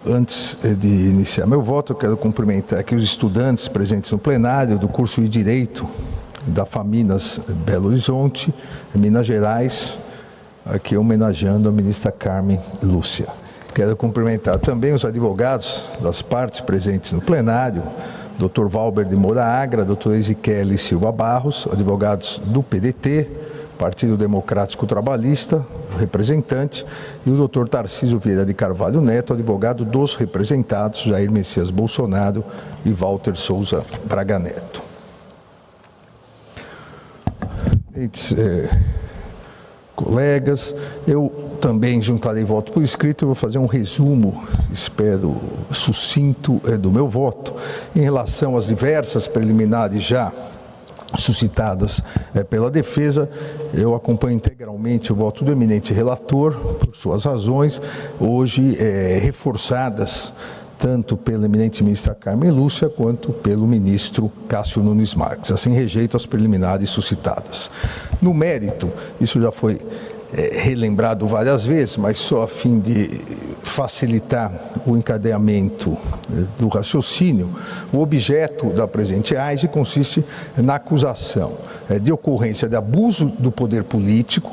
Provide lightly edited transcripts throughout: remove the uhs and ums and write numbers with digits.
Antes de iniciar meu voto, eu quero cumprimentar aqui os estudantes presentes no plenário do curso de Direito da FAMINAS Belo Horizonte, Minas Gerais, aqui homenageando a ministra Carmen Lúcia. Quero cumprimentar também os advogados das partes presentes no plenário, Dr. Valber de Moura Agra, Dr. Ezequiel Silva Barros, advogados do PDT, Partido Democrático Trabalhista, representante, e o Dr. Tarcísio Vieira de Carvalho Neto, advogado dos representados Jair Messias Bolsonaro e Walter Souza Braga Neto. Colegas, eu também juntarei voto por escrito. Eu vou fazer um resumo, espero sucinto, do meu voto em relação às diversas preliminares já suscitadas pela defesa. Eu acompanho integralmente o voto do eminente relator, por suas razões, hoje reforçadas tanto pela eminente ministra Carmen Lúcia quanto pelo ministro Cássio Nunes Marques. Assim, rejeito as preliminares suscitadas. No mérito, isso já foi relembrado várias vezes, mas só a fim de facilitar o encadeamento do raciocínio, o objeto da presente AISE consiste na acusação de ocorrência de abuso do poder político,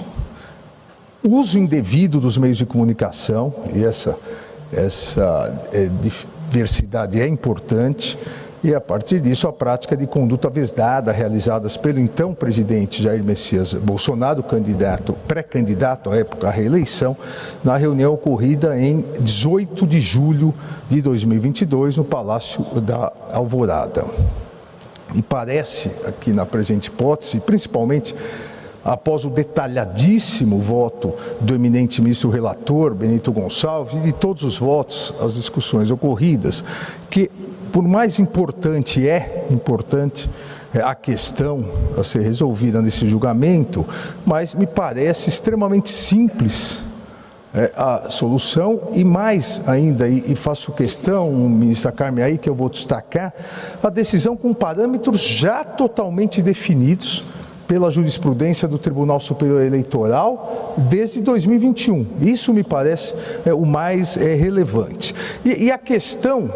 uso indevido dos meios de comunicação, e essa diversidade é importante, e a partir disso a prática de conduta vedada realizadas pelo então presidente Jair Messias Bolsonaro, pré-candidato à época à reeleição, na reunião ocorrida em 18 de julho de 2022 no Palácio da Alvorada. E parece aqui na presente hipótese, principalmente após o detalhadíssimo voto do eminente ministro relator, Benito Gonçalves, e de todos os votos, as discussões ocorridas, que, por mais importante a questão a ser resolvida nesse julgamento, mas me parece extremamente simples a solução, e mais ainda, e faço questão, ministra Carmen, aí que eu vou destacar, a decisão com parâmetros já totalmente definidos pela jurisprudência do Tribunal Superior Eleitoral desde 2021. Isso me parece o mais relevante. E a questão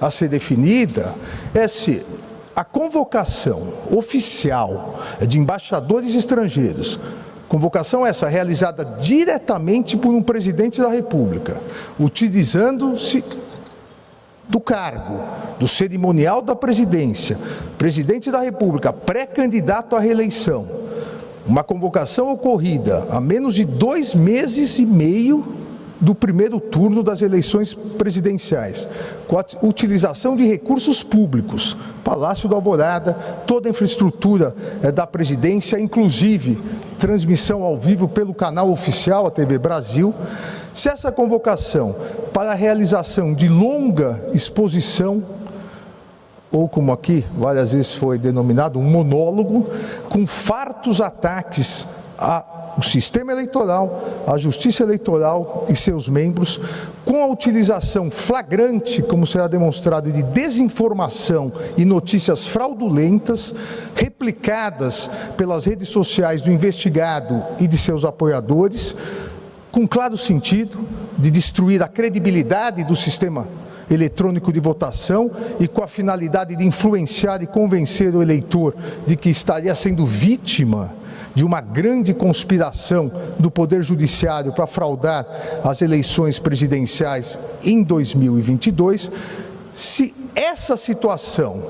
a ser definida é se a convocação oficial de embaixadores estrangeiros, convocação essa realizada diretamente por um presidente da República, utilizando-se do cargo, do cerimonial da presidência, presidente da República, pré-candidato à reeleição, uma convocação ocorrida a menos de 2 meses e meio do primeiro turno das eleições presidenciais, com a utilização de recursos públicos, Palácio da Alvorada, toda a infraestrutura da presidência, inclusive transmissão ao vivo pelo canal oficial, a TV Brasil. Se essa convocação para a realização de longa exposição, ou como aqui várias vezes foi denominado, um monólogo, com fartos ataques ao sistema eleitoral, à justiça eleitoral e seus membros, com a utilização flagrante, como será demonstrado, de desinformação e notícias fraudulentas, replicadas pelas redes sociais do investigado e de seus apoiadores, com claro sentido de destruir a credibilidade do sistema eletrônico de votação e com a finalidade de influenciar e convencer o eleitor de que estaria sendo vítima de uma grande conspiração do Poder Judiciário para fraudar as eleições presidenciais em 2022, se essa situação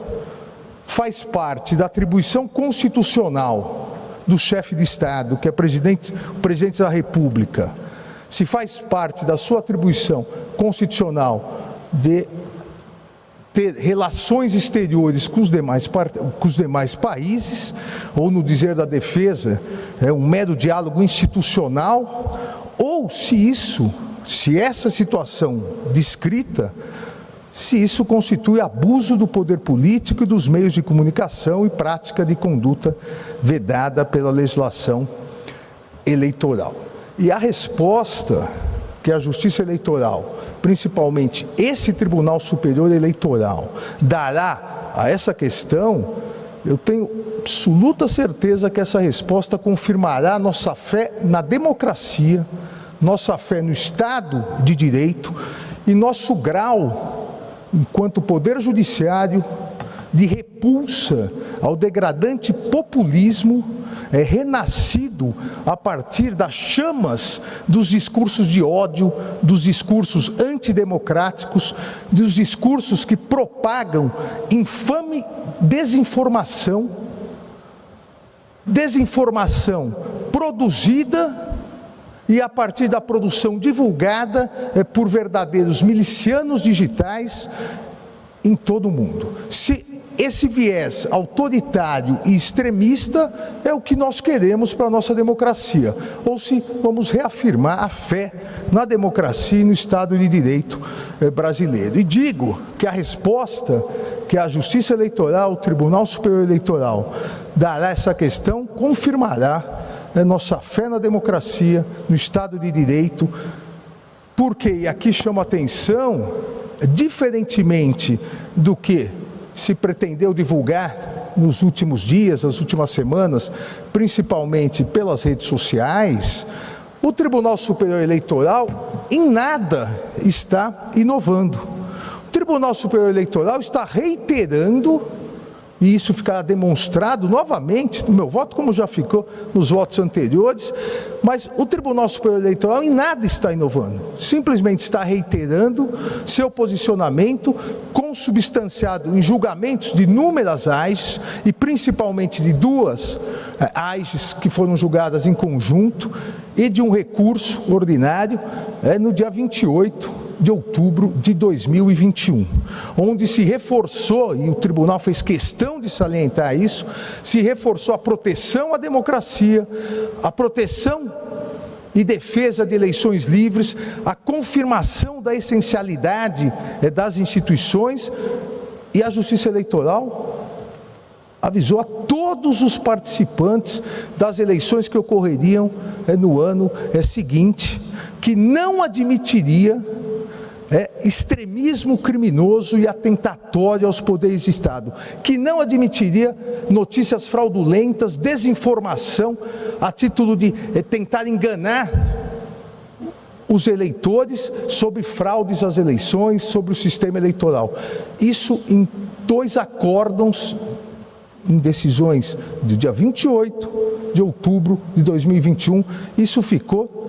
faz parte da atribuição constitucional do chefe de Estado, que é o presidente da República, se faz parte da sua atribuição constitucional de ter relações exteriores com os demais países, ou, no dizer da defesa, um mero diálogo institucional, ou se essa situação descrita, se isso constitui abuso do poder político e dos meios de comunicação e prática de conduta vedada pela legislação eleitoral. E a resposta que a Justiça Eleitoral, principalmente esse Tribunal Superior Eleitoral, dará a essa questão, eu tenho absoluta certeza que essa resposta confirmará nossa fé na democracia, nossa fé no Estado de Direito e nosso grau, enquanto Poder Judiciário, de repulsa ao degradante populismo renascido a partir das chamas dos discursos de ódio, dos discursos antidemocráticos, dos discursos que propagam infame desinformação produzida e a partir da produção divulgada por verdadeiros milicianos digitais em todo o mundo. Se esse viés autoritário e extremista é o que nós queremos para a nossa democracia, ou se vamos reafirmar a fé na democracia e no Estado de Direito brasileiro. E digo que a resposta que a Justiça Eleitoral, o Tribunal Superior Eleitoral, dará a essa questão, confirmará nossa fé na democracia, no Estado de Direito, porque, e aqui chamo a atenção, diferentemente do que se pretendeu divulgar nos últimos dias, nas últimas semanas, principalmente pelas redes sociais, o Tribunal Superior Eleitoral em nada está inovando. O Tribunal Superior Eleitoral está reiterando, e isso ficará demonstrado novamente no meu voto, como já ficou nos votos anteriores, mas o Tribunal Superior Eleitoral em nada está inovando, simplesmente está reiterando seu posicionamento consubstanciado em julgamentos de inúmeras AIGs, e principalmente de duas AIGs que foram julgadas em conjunto, e de um recurso ordinário no dia 28 de outubro de 2021, onde se reforçou, e o tribunal fez questão de salientar isso, se reforçou a proteção à democracia, a proteção e defesa de eleições livres, a confirmação da essencialidade das instituições, e a Justiça Eleitoral avisou a todos os participantes das eleições que ocorreriam no ano seguinte, que não admitiria extremismo criminoso e atentatório aos poderes de Estado, que não admitiria notícias fraudulentas, desinformação, a título de tentar enganar os eleitores sobre fraudes às eleições, sobre o sistema eleitoral. Isso em 2 acórdãos, em decisões do dia 28 de outubro de 2021, isso ficou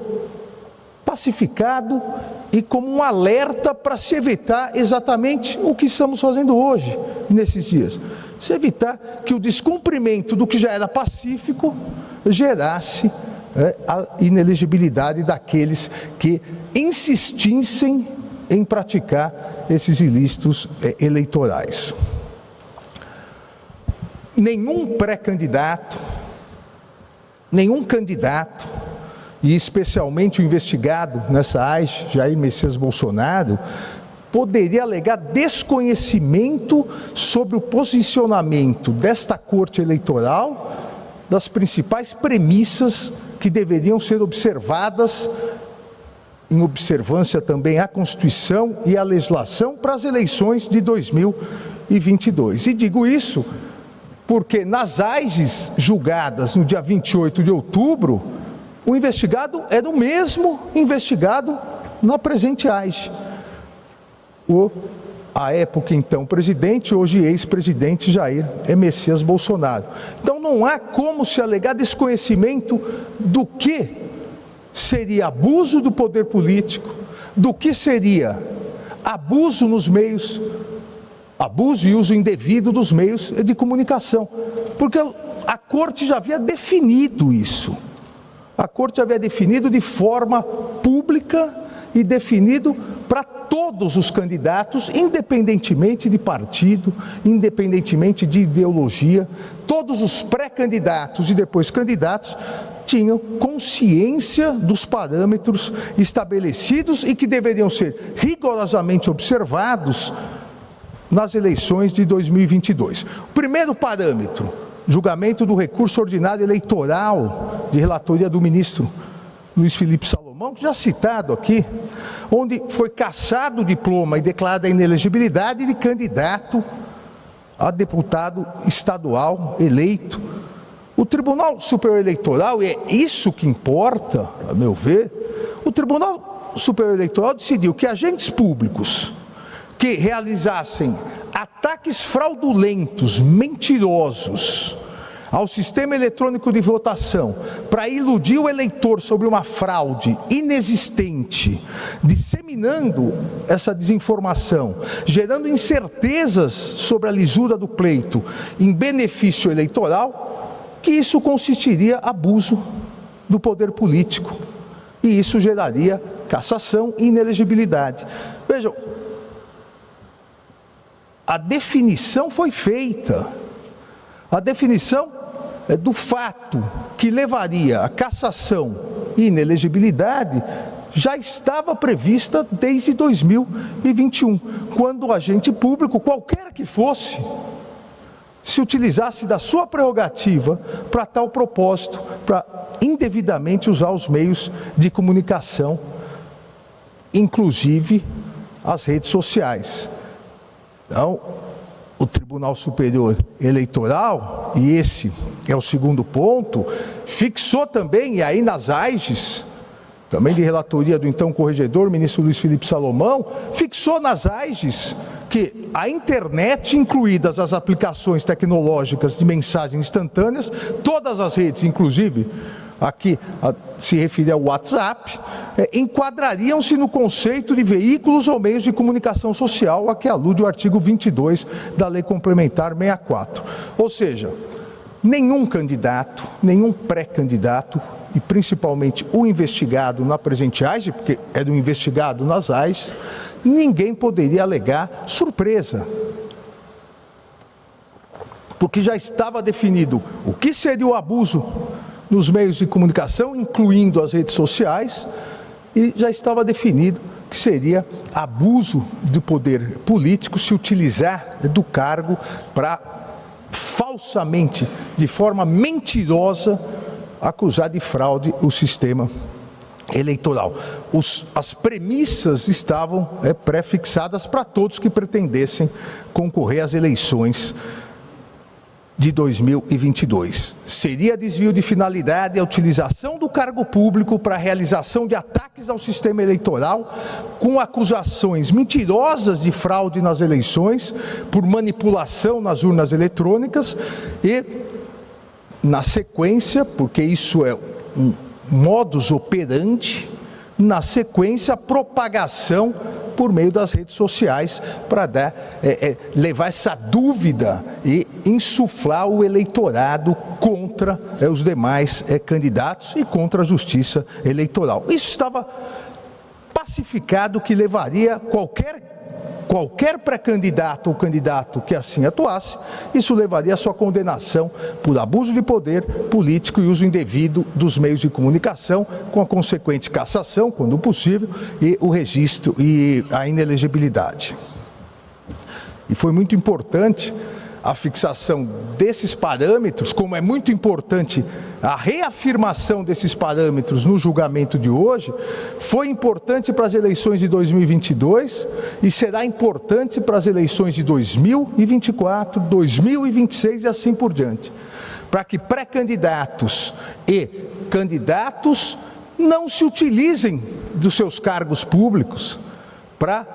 pacificado e como um alerta para se evitar exatamente o que estamos fazendo hoje, nesses dias. Se evitar que o descumprimento do que já era pacífico gerasse a inelegibilidade daqueles que insistissem em praticar esses ilícitos eleitorais. Nenhum pré-candidato, nenhum candidato, e especialmente o investigado nessa AIGe, Jair Messias Bolsonaro, poderia alegar desconhecimento sobre o posicionamento desta Corte Eleitoral, das principais premissas que deveriam ser observadas, em observância também à Constituição e à legislação para as eleições de 2022. E digo isso porque nas AIGes julgadas no dia 28 de outubro, o investigado era o mesmo investigado na presente AIGe. A época então presidente, hoje ex-presidente Jair Messias Bolsonaro. Então não há como se alegar desconhecimento do que seria abuso do poder político, do que seria abuso nos meios, abuso e uso indevido dos meios de comunicação, porque a Corte já havia definido isso. A Corte havia definido de forma pública e definido para todos os candidatos, independentemente de partido, independentemente de ideologia, todos os pré-candidatos e depois candidatos tinham consciência dos parâmetros estabelecidos e que deveriam ser rigorosamente observados nas eleições de 2022. O primeiro parâmetro: julgamento do recurso ordinário eleitoral de relatoria do ministro Luiz Felipe Salomão, já citado aqui, onde foi cassado o diploma e declarada a inelegibilidade de candidato a deputado estadual eleito. O Tribunal Superior Eleitoral, e é isso que importa, a meu ver, o Tribunal Superior Eleitoral decidiu que agentes públicos que realizassem ataques fraudulentos, mentirosos, ao sistema eletrônico de votação, para iludir o eleitor sobre uma fraude inexistente, disseminando essa desinformação, gerando incertezas sobre a lisura do pleito em benefício eleitoral, que isso consistiria em abuso do poder político. E isso geraria cassação e inelegibilidade. Vejam, a definição foi feita. A definição do fato que levaria a cassação e inelegibilidade já estava prevista desde 2021, quando o agente público, qualquer que fosse, se utilizasse da sua prerrogativa para tal propósito, para indevidamente usar os meios de comunicação, inclusive as redes sociais. Então, o Tribunal Superior Eleitoral, e esse é o segundo ponto, fixou também, e aí nas AIGES, também de relatoria do então corregedor, ministro Luiz Felipe Salomão, fixou nas AIGES que a internet, incluídas as aplicações tecnológicas de mensagens instantâneas, todas as redes, inclusive aqui se refere ao WhatsApp, enquadrariam-se no conceito de veículos ou meios de comunicação social, a que alude o artigo 22 da Lei Complementar 64. Ou seja, nenhum candidato, nenhum pré-candidato, e principalmente o investigado na presente AIGE, porque era um investigado nas AIGES, ninguém poderia alegar surpresa. Porque já estava definido o que seria o abuso nos meios de comunicação, incluindo as redes sociais, e já estava definido que seria abuso do poder político se utilizar do cargo para falsamente, de forma mentirosa, acusar de fraude o sistema eleitoral. As premissas estavam pré-fixadas para todos que pretendessem concorrer às eleições de 2022. Seria desvio de finalidade a utilização do cargo público para a realização de ataques ao sistema eleitoral, com acusações mentirosas de fraude nas eleições, por manipulação nas urnas eletrônicas e, na sequência, porque isso é um modus operandi, na sequência, a propagação por meio das redes sociais para levar essa dúvida e insuflar o eleitorado contra os demais candidatos e contra a justiça eleitoral. Isso estava pacificado que levaria qualquer pré-candidato ou candidato que assim atuasse, isso levaria à sua condenação por abuso de poder político e uso indevido dos meios de comunicação, com a consequente cassação, quando possível, e o registro e a inelegibilidade. E foi muito importante a fixação desses parâmetros, como é muito importante a reafirmação desses parâmetros no julgamento de hoje, foi importante para as eleições de 2022 e será importante para as eleições de 2024, 2026 e assim por diante, para que pré-candidatos e candidatos não se utilizem dos seus cargos públicos para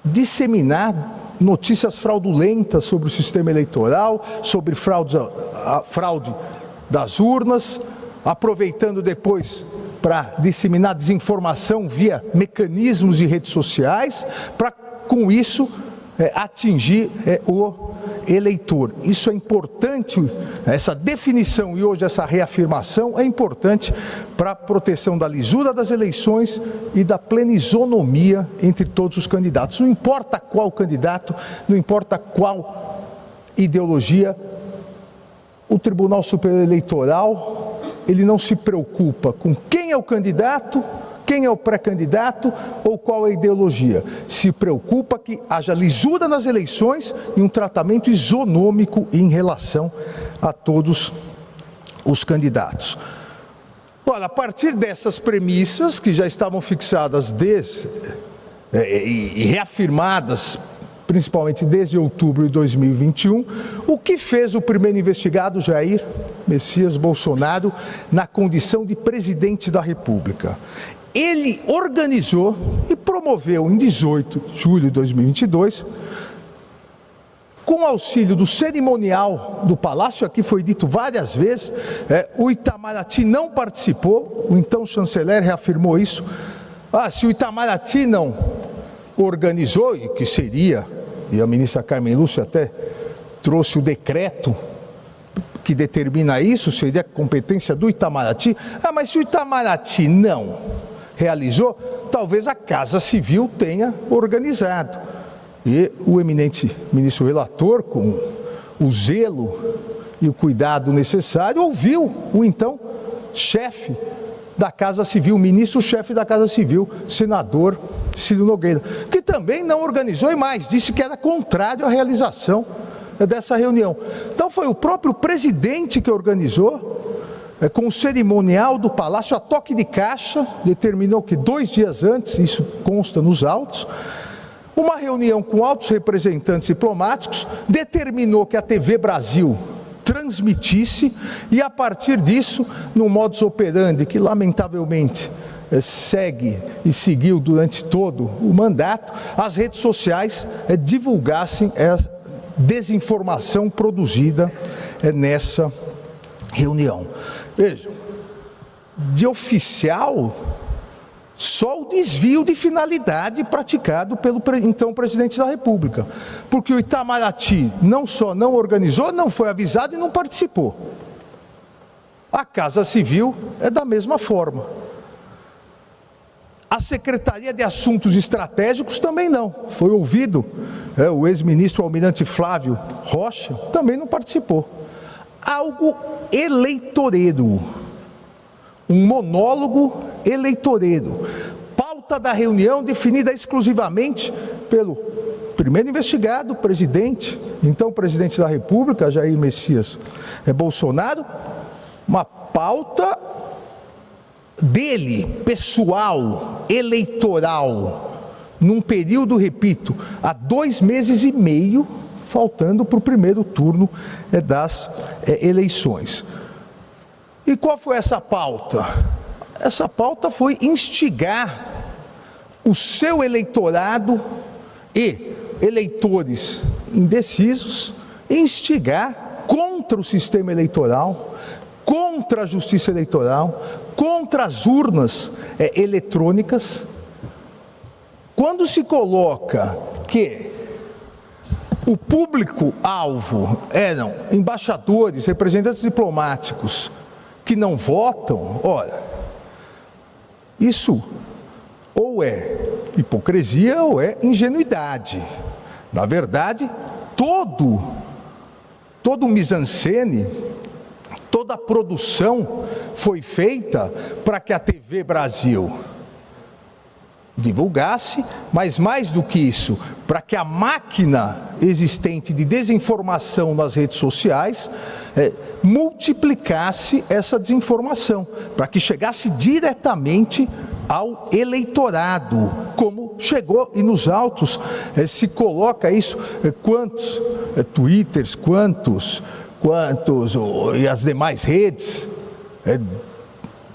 disseminar notícias fraudulentas sobre o sistema eleitoral, sobre a fraude das urnas, aproveitando depois para disseminar desinformação via mecanismos de redes sociais, para com isso atingir o eleitor. Isso é importante, essa definição e hoje essa reafirmação é importante para a proteção da lisura das eleições e da plena isonomia entre todos os candidatos. Não importa qual candidato, não importa qual ideologia, o Tribunal Superior Eleitoral, ele não se preocupa com quem é o candidato, quem é o pré-candidato ou qual é a ideologia. Se preocupa que haja lisura nas eleições e um tratamento isonômico em relação a todos os candidatos. Ora, a partir dessas premissas que já estavam fixadas e reafirmadas, principalmente desde outubro de 2021, o que fez o primeiro investigado, Jair Messias Bolsonaro, na condição de presidente da República? ele organizou e promoveu em 18 de julho de 2022, com auxílio do cerimonial do Palácio, aqui foi dito várias vezes, o Itamaraty não participou, o então chanceler reafirmou isso. Se o Itamaraty não organizou, e que seria, e a ministra Carmen Lúcia até trouxe o decreto que determina isso, seria competência do Itamaraty. Mas se o Itamaraty não realizou, talvez a Casa Civil tenha organizado. E o eminente ministro relator, com o zelo e o cuidado necessário, ouviu o então chefe da Casa Civil, ministro-chefe da Casa Civil, senador Ciro Nogueira, que também não organizou e mais, disse que era contrário à realização dessa reunião. Então foi o próprio presidente que organizou, com o cerimonial do Palácio, a toque de caixa, determinou que 2 dias antes, isso consta nos autos, uma reunião com altos representantes diplomáticos, determinou que a TV Brasil transmitisse e, a partir disso, no modus operandi que, lamentavelmente, segue e seguiu durante todo o mandato, as redes sociais divulgassem a desinformação produzida nessa reunião. Vejam, de oficial, só o desvio de finalidade praticado pelo então presidente da República, porque o Itamaraty não só não organizou, não foi avisado e não participou. A Casa Civil é da mesma forma. A Secretaria de Assuntos Estratégicos também não. Foi ouvido, o ex-ministro Almirante Flávio Rocha também não participou. Algo eleitoreiro. Um monólogo eleitoreiro. Pauta da reunião definida exclusivamente pelo primeiro investigado, presidente, então presidente da República, Jair Messias Bolsonaro, uma pauta dele, pessoal, eleitoral, num período, repito, há 2 meses e meio, faltando para o primeiro turno das eleições. E qual foi essa pauta? Essa pauta foi instigar o seu eleitorado e eleitores indecisos, instigar contra o sistema eleitoral, contra a justiça eleitoral, contra as urnas eletrônicas. Quando se coloca que o público-alvo eram embaixadores, representantes diplomáticos, que não votam, ora, isso ou é hipocrisia ou é ingenuidade. Na verdade, todo o mise-en-scène, toda a produção foi feita para que a TV Brasil divulgasse, mas mais do que isso, para que a máquina existente de desinformação nas redes sociais multiplicasse essa desinformação, para que chegasse diretamente ao eleitorado, como chegou, e nos autos se coloca isso, quantos twitters, quantos e as demais redes,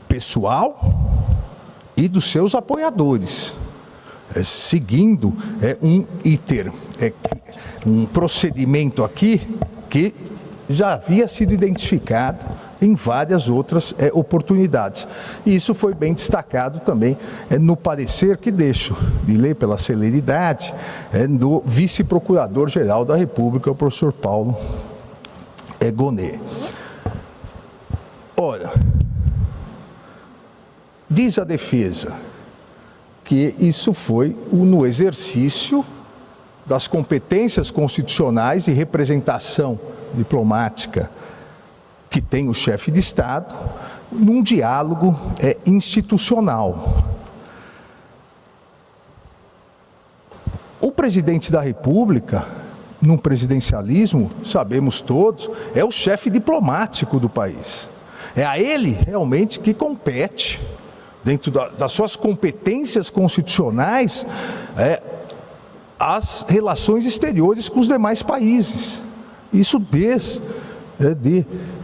pessoal e dos seus apoiadores, seguindo um procedimento aqui que já havia sido identificado em várias outras oportunidades. E isso foi bem destacado também no parecer que deixo de ler pela celeridade do vice-procurador-geral da República, o professor Paulo Gonet. Ora, diz a defesa que isso foi no exercício das competências constitucionais e representação diplomática que tem o chefe de Estado, num diálogo institucional. O presidente da República, num presidencialismo, sabemos todos, é o chefe diplomático do país. É a ele realmente que compete, dentro das suas competências constitucionais, as relações exteriores com os demais países. Isso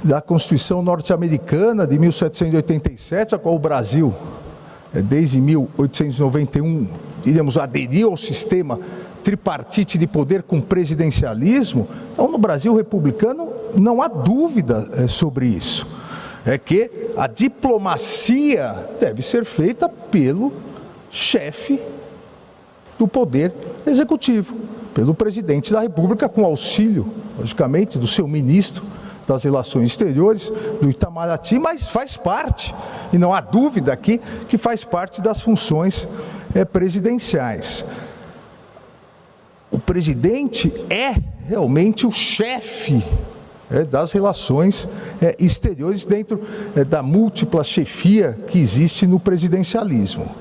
da Constituição norte-americana de 1787, a qual o Brasil desde 1891, diríamos, aderiu ao sistema tripartite de poder com presidencialismo. Então, no Brasil republicano, não há dúvida sobre isso. É que a diplomacia deve ser feita pelo chefe do poder executivo, pelo presidente da República, com auxílio, logicamente, do seu ministro das Relações Exteriores, do Itamaraty, mas faz parte, e não há dúvida aqui, que faz parte das funções presidenciais. O presidente é realmente o chefe das relações exteriores dentro da múltipla chefia que existe no presidencialismo.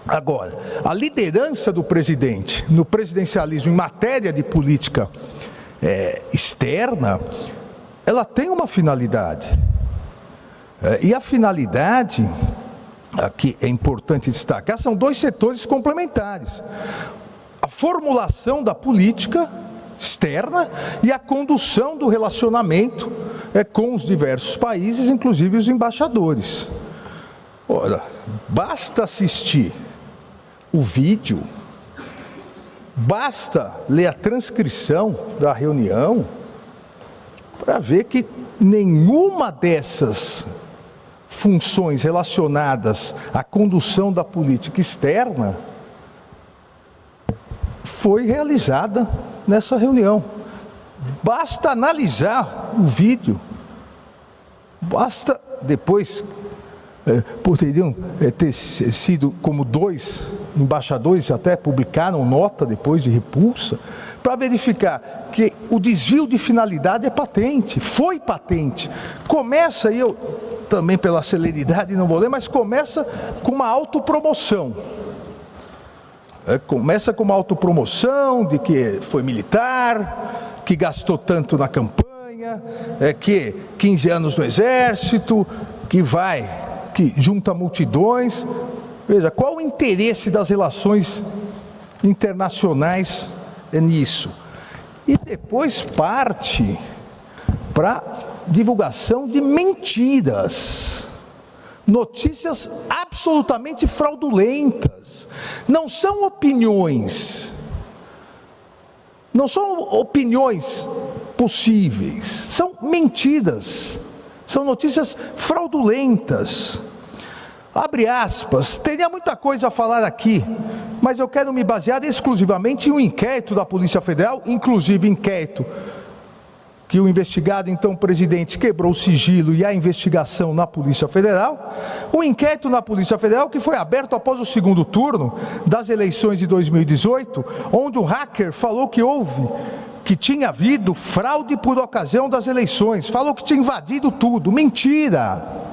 Agora, a liderança do presidente no presidencialismo em matéria de política externa, ela tem uma finalidade. E a finalidade, aqui é importante destacar, são dois setores complementares. A formulação da política externa e a condução do relacionamento com os diversos países, inclusive os embaixadores. Ora, basta assistir o vídeo, basta ler a transcrição da reunião para ver que nenhuma dessas funções relacionadas à condução da política externa foi realizada nessa reunião. Basta analisar o vídeo, basta depois, poderiam ter sido como dois embaixadores, até publicaram nota depois de repulsa, para verificar que o desvio de finalidade é patente, foi patente. Começa, e eu também pela celeridade não vou ler, mas começa com uma autopromoção. Começa com uma autopromoção de que foi militar, que gastou tanto na campanha, que 15 anos no exército, que junta multidões. Veja, qual o interesse das relações internacionais nisso? E depois parte para divulgação de mentiras. Notícias absolutamente fraudulentas. Não são opiniões. Não são opiniões possíveis. São mentiras. São notícias fraudulentas. Abre aspas, teria muita coisa a falar aqui, mas eu quero me basear exclusivamente em um inquérito da Polícia Federal, inclusive inquérito que o investigado, então presidente, quebrou o sigilo e a investigação na Polícia Federal, um inquérito na Polícia Federal que foi aberto após o segundo turno das eleições de 2018, onde um hacker falou que tinha havido fraude por ocasião das eleições, falou que tinha invadido tudo. Mentira!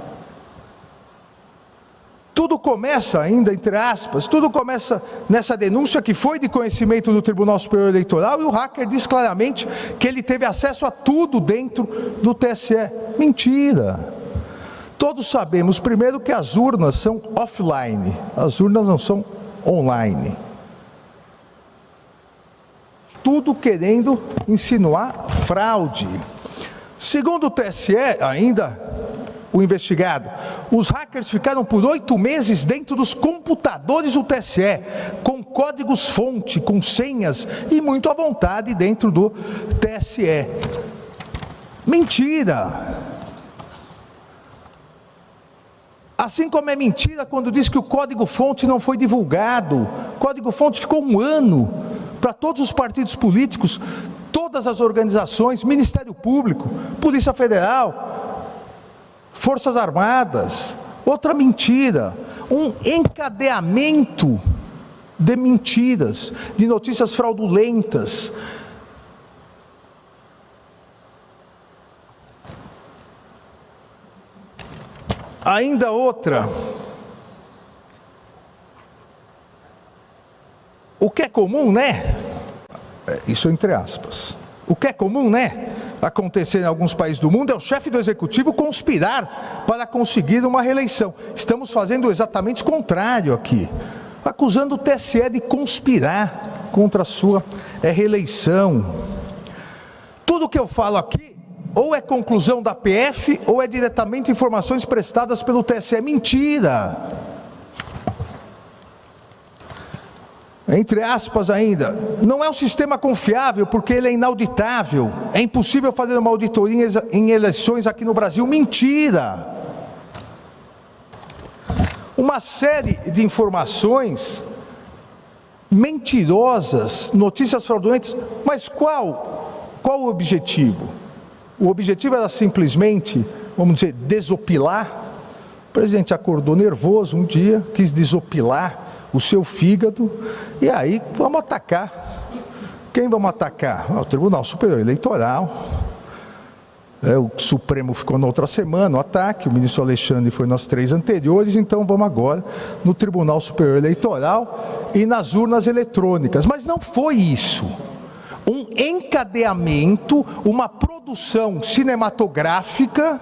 Tudo começa ainda, entre aspas, tudo começa nessa denúncia que foi de conhecimento do Tribunal Superior Eleitoral, e o hacker diz claramente que ele teve acesso a tudo dentro do TSE. Mentira! Todos sabemos, primeiro, que as urnas são offline, as urnas não são online. Tudo querendo insinuar fraude. Segundo o TSE, ainda, o investigado, os hackers ficaram por 8 meses dentro dos computadores do TSE, com códigos-fonte, com senhas e muito à vontade dentro do TSE. Mentira! Assim como é mentira quando diz que o código-fonte não foi divulgado. O código-fonte ficou 1 ano para todos os partidos políticos, todas as organizações, Ministério Público, Polícia Federal, Forças Armadas. Outra mentira, um encadeamento de mentiras, de notícias fraudulentas. Ainda outra, o que é comum, né? Isso entre aspas. O que é comum, né? Acontecer em alguns países do mundo é o chefe do executivo conspirar para conseguir uma reeleição. Estamos fazendo exatamente o contrário aqui, acusando o TSE de conspirar contra a sua reeleição. Tudo que eu falo aqui ou é conclusão da PF, ou é diretamente informações prestadas pelo TSE. Mentira! Entre aspas ainda, não é um sistema confiável porque ele é inauditável. É impossível fazer uma auditoria em eleições aqui no Brasil. Mentira! Uma série de informações mentirosas, notícias fraudulentas, mas qual o objetivo? O objetivo era simplesmente, vamos dizer, desopilar. O presidente acordou nervoso um dia, quis desopilar o seu fígado, e aí vamos atacar. Quem vamos atacar? O Tribunal Superior Eleitoral. O Supremo ficou na outra semana, o ataque, o ministro Alexandre foi nas 3 anteriores, então vamos agora no Tribunal Superior Eleitoral e nas urnas eletrônicas. Mas não foi isso. Um encadeamento, uma produção cinematográfica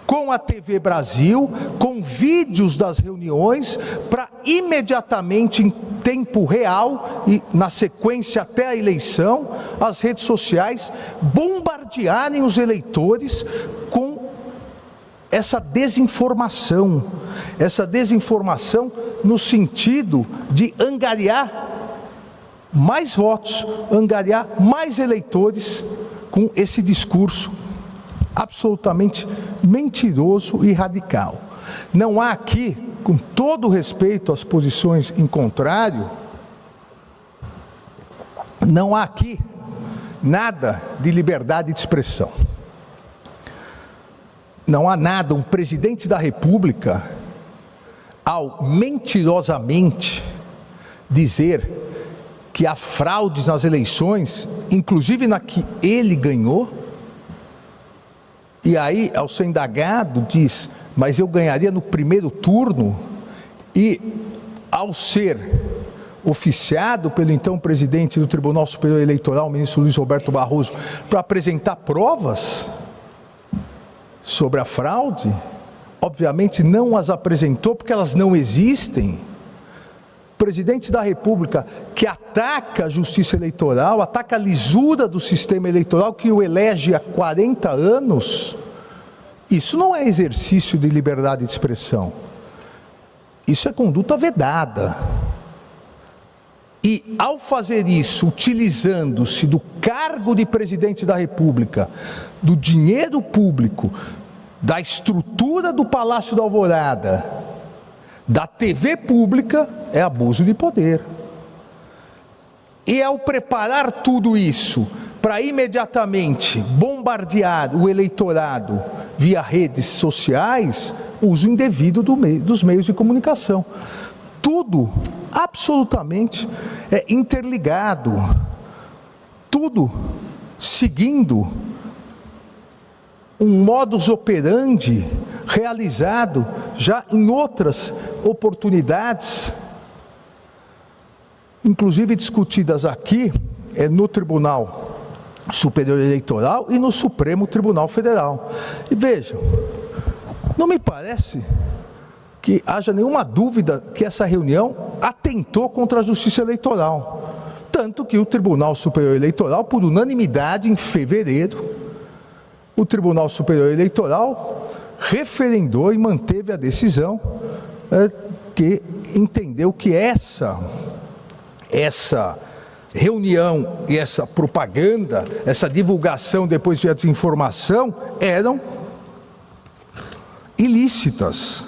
com a TV Brasil, com vídeos das reuniões, para imediatamente, em tempo real, e na sequência até a eleição, as redes sociais bombardearem os eleitores com essa desinformação no sentido de angariar mais votos, angariar mais eleitores com esse discurso absolutamente mentiroso e radical. Não há aqui, com todo respeito às posições em contrário, não há aqui nada de liberdade de expressão. Não há nada, um presidente da República, ao mentirosamente dizer que há fraudes nas eleições, inclusive na que ele ganhou, e aí, ao ser indagado, diz, mas eu ganharia no primeiro turno, e ao ser oficiado pelo então presidente do Tribunal Superior Eleitoral, o ministro Luiz Roberto Barroso, para apresentar provas sobre a fraude, obviamente não as apresentou porque elas não existem. Presidente da República que ataca a justiça eleitoral, ataca a lisura do sistema eleitoral que o elege há 40 anos, isso não é exercício de liberdade de expressão. Isso é conduta vedada. E ao fazer isso, utilizando-se do cargo de presidente da República, do dinheiro público, da estrutura do Palácio da Alvorada, da TV pública, é abuso de poder. E ao preparar tudo isso para imediatamente bombardear o eleitorado via redes sociais, uso indevido dos meios de comunicação. Tudo absolutamente interligado, tudo seguindo um modus operandi realizado já em outras oportunidades, inclusive discutidas aqui no Tribunal Superior Eleitoral e no Supremo Tribunal Federal. E vejam, não me parece que haja nenhuma dúvida que essa reunião atentou contra a Justiça Eleitoral. Tanto que o Tribunal Superior Eleitoral, por unanimidade, em fevereiro, o Tribunal Superior Eleitoral referendou e manteve a decisão que entendeu que essa reunião e essa propaganda, essa divulgação depois de desinformação eram ilícitas.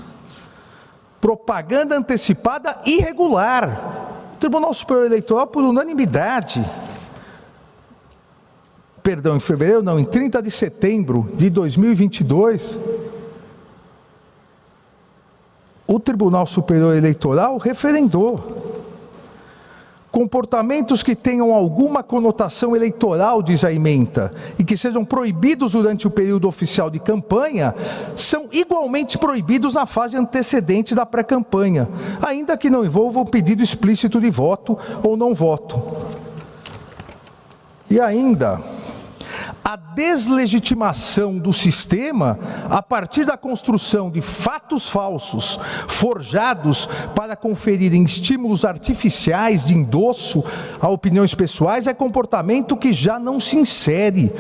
Propaganda antecipada irregular. O Tribunal Superior Eleitoral, por unanimidade, em fevereiro não, em 30 de setembro de 2022, o Tribunal Superior Eleitoral referendou. Comportamentos que tenham alguma conotação eleitoral, diz a ementa, e que sejam proibidos durante o período oficial de campanha, são igualmente proibidos na fase antecedente da pré-campanha, ainda que não envolvam pedido explícito de voto ou não voto. E ainda, a deslegitimação do sistema a partir da construção de fatos falsos, forjados para conferirem estímulos artificiais de endosso a opiniões pessoais, é comportamento que já não se insere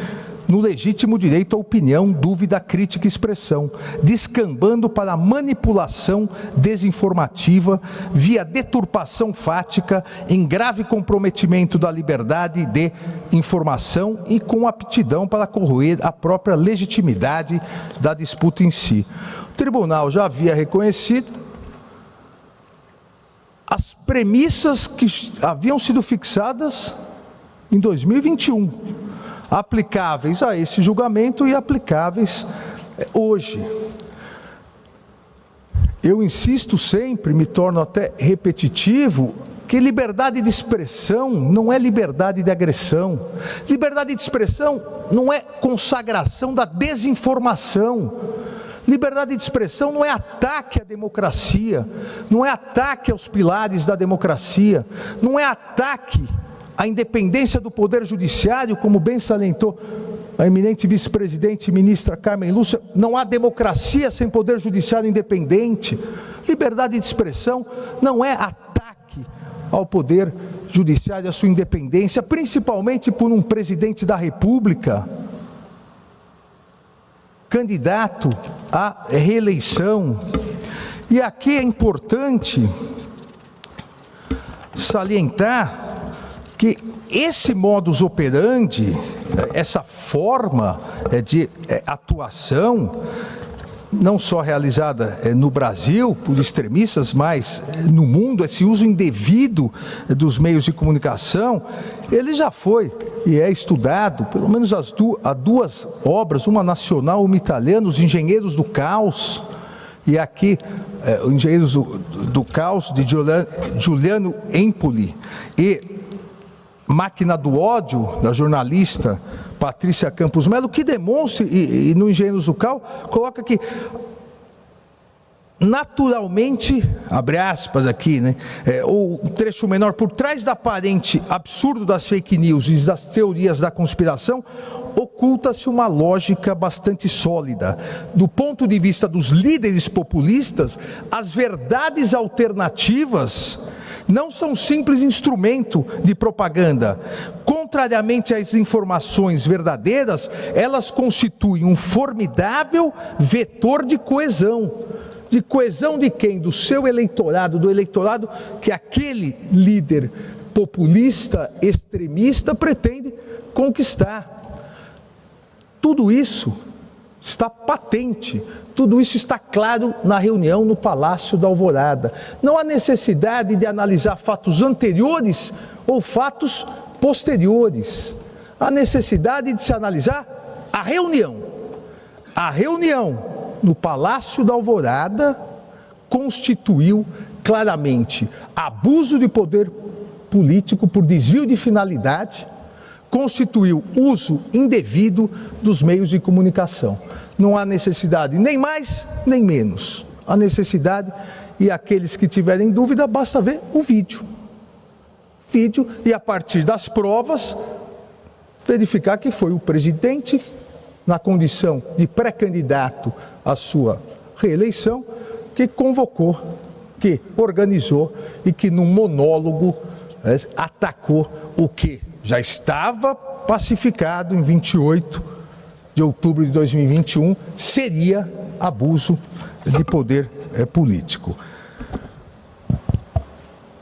no legítimo direito à opinião, dúvida, crítica e expressão, descambando para a manipulação desinformativa via deturpação fática em grave comprometimento da liberdade de informação e com aptidão para corroer a própria legitimidade da disputa em si. O tribunal já havia reconhecido as premissas que haviam sido fixadas em 2021, aplicáveis a esse julgamento e aplicáveis hoje. Eu insisto sempre, me torno até repetitivo, que liberdade de expressão não é liberdade de agressão. Liberdade de expressão não é consagração da desinformação. Liberdade de expressão não é ataque à democracia, não é ataque aos pilares da democracia, não é ataque à independência do Poder Judiciário, como bem salientou a eminente vice-presidente e ministra Carmen Lúcia. Não há democracia sem Poder Judiciário independente. Liberdade de expressão não é ataque ao Poder Judiciário, à sua independência, principalmente por um presidente da República, candidato à reeleição. E aqui é importante salientar que esse modus operandi, essa forma de atuação, não só realizada no Brasil por extremistas, mas no mundo, esse uso indevido dos meios de comunicação, ele já foi e é estudado, pelo menos há duas obras, uma nacional, uma italiana, Os Engenheiros do Caos, e aqui, Os Engenheiros do Caos, de Giuliano Empoli, e Máquina do Ódio, da jornalista Patrícia Campos Melo, que demonstra, e no Engenheiros do Caos, coloca que naturalmente, abre aspas aqui, né, o trecho menor, por trás da aparente absurdo das fake news e das teorias da conspiração, oculta-se uma lógica bastante sólida. Do ponto de vista dos líderes populistas, as verdades alternativas não são simples instrumento de propaganda. Contrariamente às informações verdadeiras, elas constituem um formidável vetor de coesão. De coesão de quem? Do seu eleitorado, do eleitorado que aquele líder populista, extremista, pretende conquistar. Tudo isso está patente, tudo isso está claro na reunião no Palácio da Alvorada. Não há necessidade de analisar fatos anteriores ou fatos posteriores. Há necessidade de se analisar a reunião. A reunião no Palácio da Alvorada constituiu claramente abuso de poder político por desvio de finalidade, constituiu uso indevido dos meios de comunicação. Não há necessidade nem mais nem menos. A necessidade, e aqueles que tiverem dúvida, basta ver o vídeo. E a partir das provas, verificar que foi o presidente, na condição de pré-candidato à sua reeleição, que convocou, que organizou e que num monólogo atacou o que já estava pacificado em 28 de outubro de 2021, seria abuso de poder político.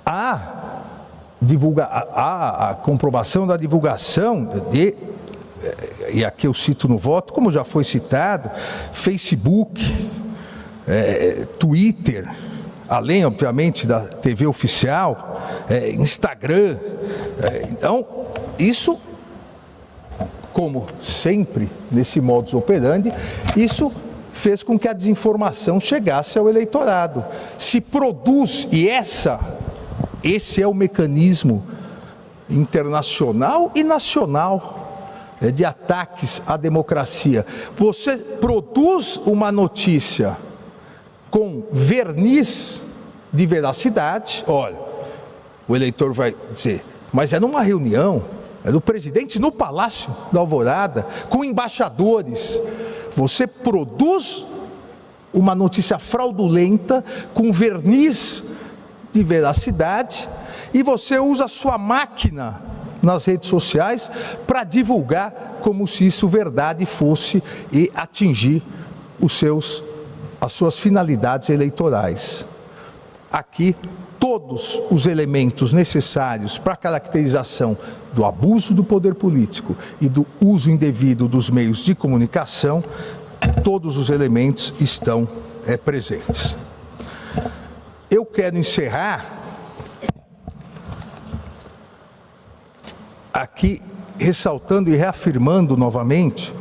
A comprovação da divulgação e aqui eu cito no voto, como já foi citado, Facebook, Twitter, além, obviamente, da TV oficial, Instagram. Então, isso, como sempre, nesse modus operandi, isso fez com que a desinformação chegasse ao eleitorado. Se produz, e esse é o mecanismo internacional e nacional de ataques à democracia. Você produz uma notícia com verniz de veracidade, olha, o eleitor vai dizer, mas é numa reunião, é do presidente no Palácio da Alvorada, com embaixadores. Você produz uma notícia fraudulenta, com verniz de veracidade, e você usa a sua máquina nas redes sociais para divulgar como se isso verdade fosse e atingir as suas finalidades eleitorais. Aqui, todos os elementos necessários para a caracterização do abuso do poder político e do uso indevido dos meios de comunicação, todos os elementos estão presentes. Eu quero encerrar aqui ressaltando e reafirmando novamente,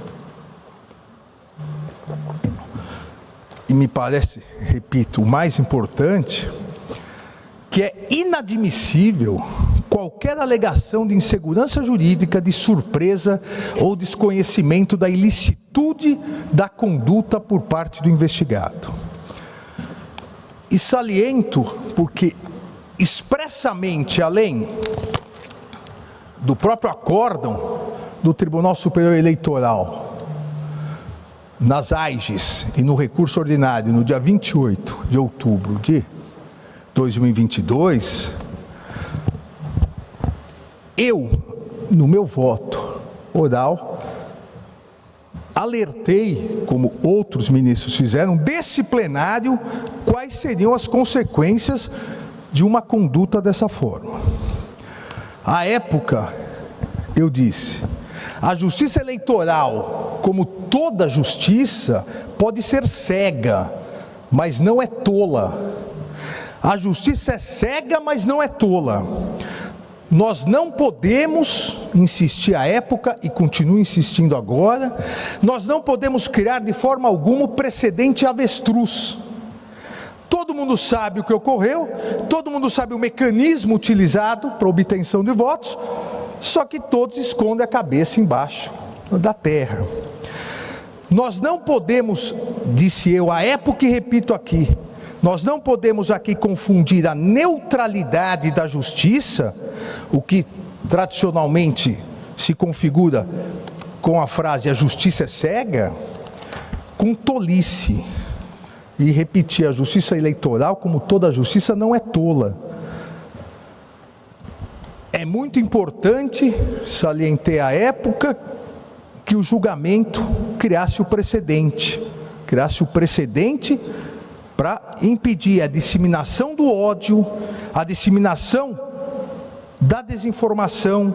e me parece, repito, o mais importante, que é inadmissível qualquer alegação de insegurança jurídica, de surpresa ou desconhecimento da ilicitude da conduta por parte do investigado. E saliento porque expressamente, além do próprio acórdão do Tribunal Superior Eleitoral, nas AIGES e no recurso ordinário, no dia 28 de outubro de 2022, eu, no meu voto oral, alertei, como outros ministros fizeram, desse plenário, quais seriam as consequências de uma conduta dessa forma. À época, eu disse, a justiça eleitoral, como toda justiça, pode ser cega, mas não é tola. A justiça é cega, mas não é tola. Nós não podemos insistir à época, e continuo insistindo agora, nós não podemos criar de forma alguma o precedente avestruz. Todo mundo sabe o que ocorreu, todo mundo sabe o mecanismo utilizado para obtenção de votos, só que todos escondem a cabeça embaixo da terra. Nós não podemos, disse eu à época e repito aqui, nós não podemos aqui confundir a neutralidade da justiça, o que tradicionalmente se configura com a frase "a justiça é cega", com tolice. E repetir, a justiça eleitoral, como toda justiça, não é tola. É muito importante, salientei à época, que o julgamento criasse o precedente para impedir a disseminação do ódio, a disseminação da desinformação,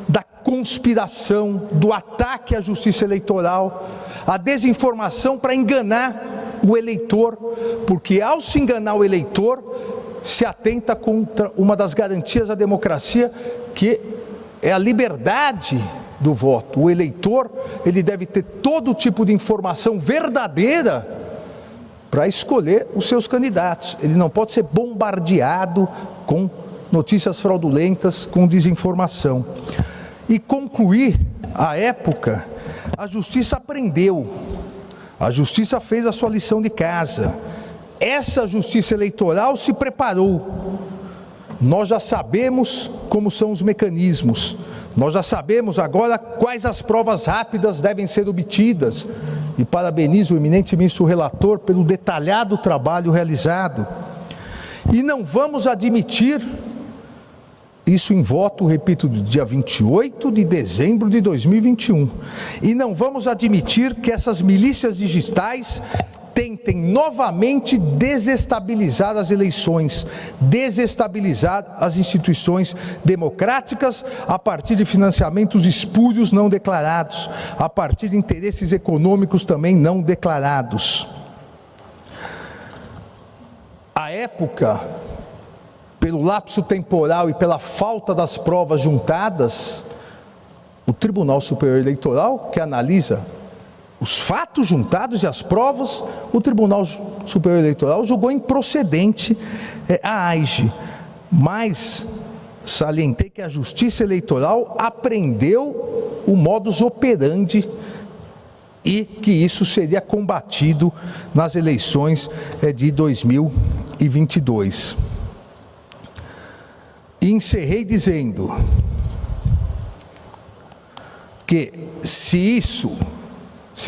da conspiração, do ataque à justiça eleitoral, a desinformação para enganar o eleitor, porque ao se enganar o eleitor, se atenta contra uma das garantias da democracia, que é a liberdade do voto. O eleitor, ele deve ter todo tipo de informação verdadeira para escolher os seus candidatos. Ele não pode ser bombardeado com notícias fraudulentas, com desinformação. E concluir, à época, a justiça aprendeu, a justiça fez a sua lição de casa. Essa justiça eleitoral se preparou. Nós já sabemos como são os mecanismos. Nós já sabemos agora quais as provas rápidas devem ser obtidas. E parabenizo o eminente ministro relator pelo detalhado trabalho realizado. E não vamos admitir, isso em voto, repito, do dia 28 de dezembro de 2021, e não vamos admitir que essas milícias digitais tentem novamente desestabilizar as eleições, desestabilizar as instituições democráticas a partir de financiamentos espúrios não declarados, a partir de interesses econômicos também não declarados. À época, pelo lapso temporal e pela falta das provas juntadas, o Tribunal Superior Eleitoral, que analisa os fatos juntados e as provas, o Tribunal Superior Eleitoral julgou improcedente a AIGE, mas salientei que a Justiça Eleitoral aprendeu o modus operandi e que isso seria combatido nas eleições de 2022. E encerrei dizendo que se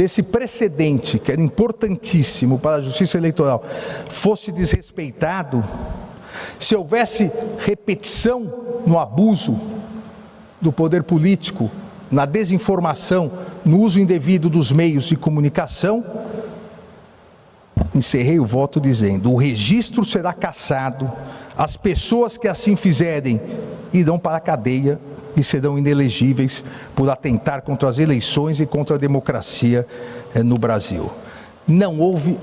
esse precedente, que era importantíssimo para a Justiça Eleitoral, fosse desrespeitado, se houvesse repetição no abuso do poder político na desinformação, no uso indevido dos meios de comunicação, encerrei o voto dizendo: o registro será cassado, as pessoas que assim fizerem irão para a cadeia e serão inelegíveis por atentar contra as eleições e contra a democracia no Brasil. Não houve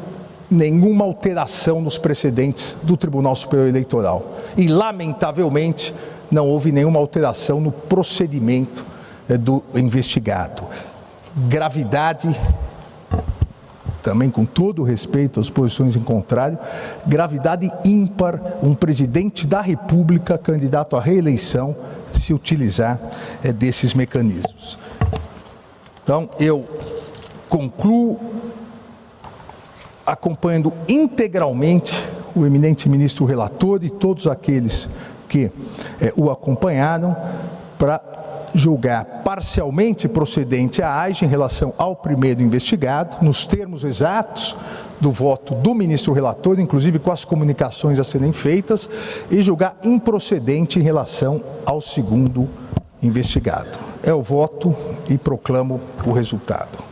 nenhuma alteração nos precedentes do Tribunal Superior Eleitoral e, lamentavelmente, não houve nenhuma alteração no procedimento do investigado. Gravidade, também com todo o respeito às posições em contrário, gravidade ímpar um presidente da República, candidato à reeleição, se utilizar desses mecanismos. Então, eu concluo acompanhando integralmente o eminente ministro relator e todos aqueles que o acompanharam para julgar parcialmente procedente a AIGE em relação ao primeiro investigado, nos termos exatos do voto do ministro relator, inclusive com as comunicações a serem feitas, e julgar improcedente em relação ao segundo investigado. É o voto e proclamo o resultado.